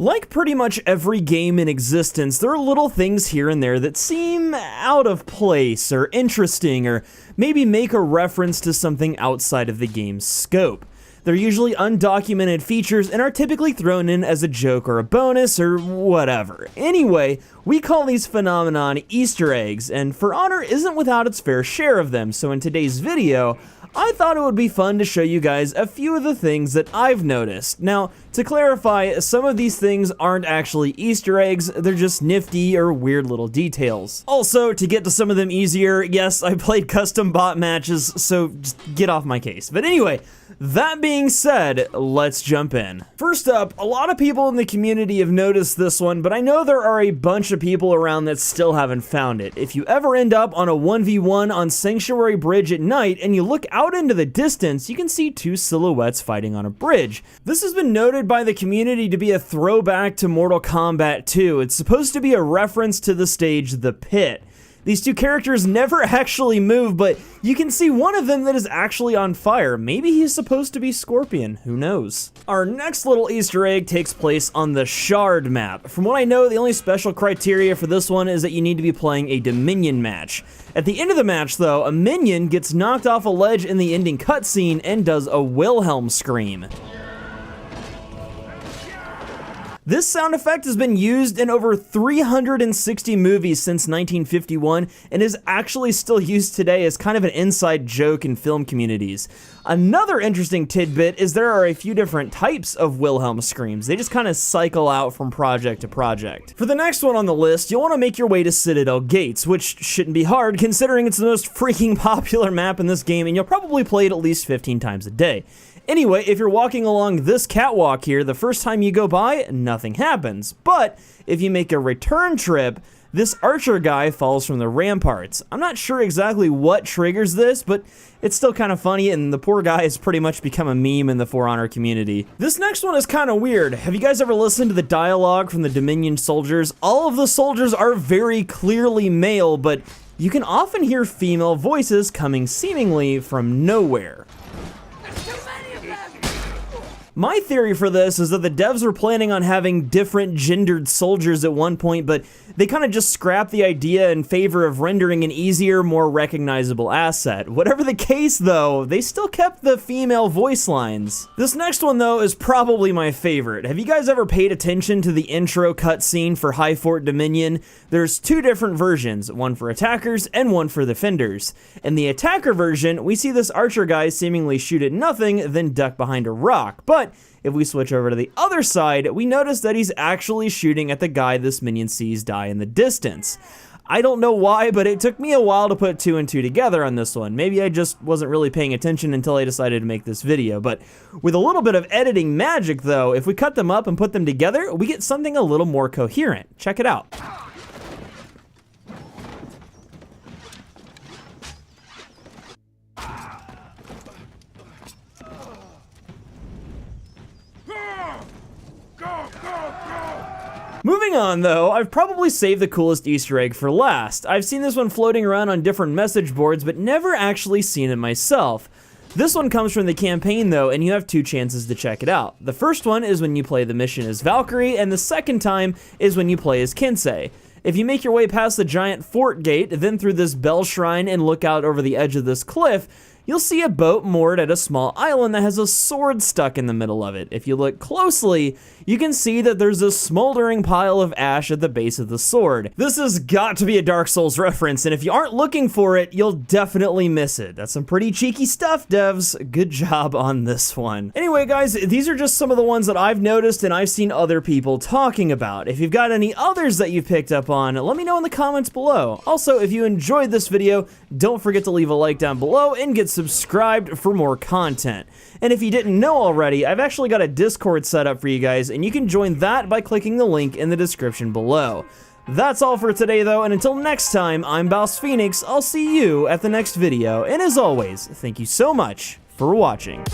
Like pretty much every game in existence, there are little things here and there that seem out of place or interesting, or maybe make a reference to something outside of the game's scope. They're usually undocumented features and are typically thrown in as a joke or a bonus or whatever. Anyway, we call these phenomenon Easter eggs, and For Honor isn't without its fair share of them, so in today's video, I thought it would be fun to show you guys a few of the things that I've noticed. Now, to clarify, some of these things aren't actually Easter eggs, they're just nifty or weird little details. Also, to get to some of them easier, yes, I played custom bot matches, so just get off my case. But anyway, that being said, let's jump in. First up, a lot of people in the community have noticed this one, but I know there are a bunch of people around that still haven't found it. If you ever end up on a 1v1 on Sanctuary Bridge at night and you look out into the distance, you can see two silhouettes fighting on a bridge. This has been noted by the community to be a throwback to Mortal Kombat 2. It's supposed to be a reference to the stage The Pit. These two characters never actually move, but you can see one of them that is actually on fire. Maybe he's supposed to be Scorpion, who knows? Our next little Easter egg takes place on the Shard map. From what I know, the only special criteria for this one is that you need to be playing a Dominion match. At the end of the match though, a minion gets knocked off a ledge in the ending cutscene and does a Wilhelm scream. This sound effect has been used in over 360 movies since 1951 and is actually still used today as kind of an inside joke in film communities. Another interesting tidbit is there are a few different types of Wilhelm screams. They just kind of cycle out from project to project. For the next one on the list, you'll want to make your way to Citadel Gates, which shouldn't be hard considering it's the most freaking popular map in this game and you'll probably play it at least 15 times a day. Anyway, if you're walking along this catwalk here, the first time you go by, nothing happens. But if you make a return trip, this archer guy falls from the ramparts. I'm not sure exactly what triggers this, but it's still kind of funny, and the poor guy has pretty much become a meme in the For Honor community. This next one is kind of weird. Have you guys ever listened to the dialogue from the Dominion soldiers? All of the soldiers are very clearly male, but you can often hear female voices coming seemingly from nowhere. My theory for this is that the devs were planning on having different gendered soldiers at one point, but they kind of just scrapped the idea in favor of rendering an easier, more recognizable asset. Whatever the case though, they still kept the female voice lines. This next one though is probably my favorite. Have you guys ever paid attention to the intro cutscene for High Fort Dominion? There's two different versions, one for attackers and one for defenders. In the attacker version, we see this archer guy seemingly shoot at nothing, then duck behind a rock, but if we switch over to the other side, we notice that he's actually shooting at the guy this minion sees die in the distance. I don't know why, but it took me a while to put two and two together on this one. Maybe I just wasn't really paying attention until I decided to make this video. But with a little bit of editing magic though, if we cut them up and put them together, we get something a little more coherent. Check it out. Moving on though, I've probably saved the coolest Easter egg for last. I've seen this one floating around on different message boards, but never actually seen it myself. This one comes from the campaign though, and you have two chances to check it out. The first one is when you play the mission as Valkyrie, and the second time is when you play as Kinsei. If you make your way past the giant fort gate, then through this bell shrine and look out over the edge of this cliff, you'll see a boat moored at a small island that has a sword stuck in the middle of it. If you look closely, you can see that there's a smoldering pile of ash at the base of the sword. This has got to be a Dark Souls reference, and if you aren't looking for it, you'll definitely miss it. That's some pretty cheeky stuff, devs. Good job on this one. Anyway, guys, these are just some of the ones that I've noticed and I've seen other people talking about. If you've got any others that you've picked up on, let me know in the comments below. Also, if you enjoyed this video, don't forget to leave a like down below and get subscribed for more content. And if you didn't know already, I've actually got a Discord set up for you guys, and you can join that by clicking the link in the description below. That's all for today though, and until next time, I'm BouseFeenux. I'll see you at the next video, and as always, thank you so much for watching.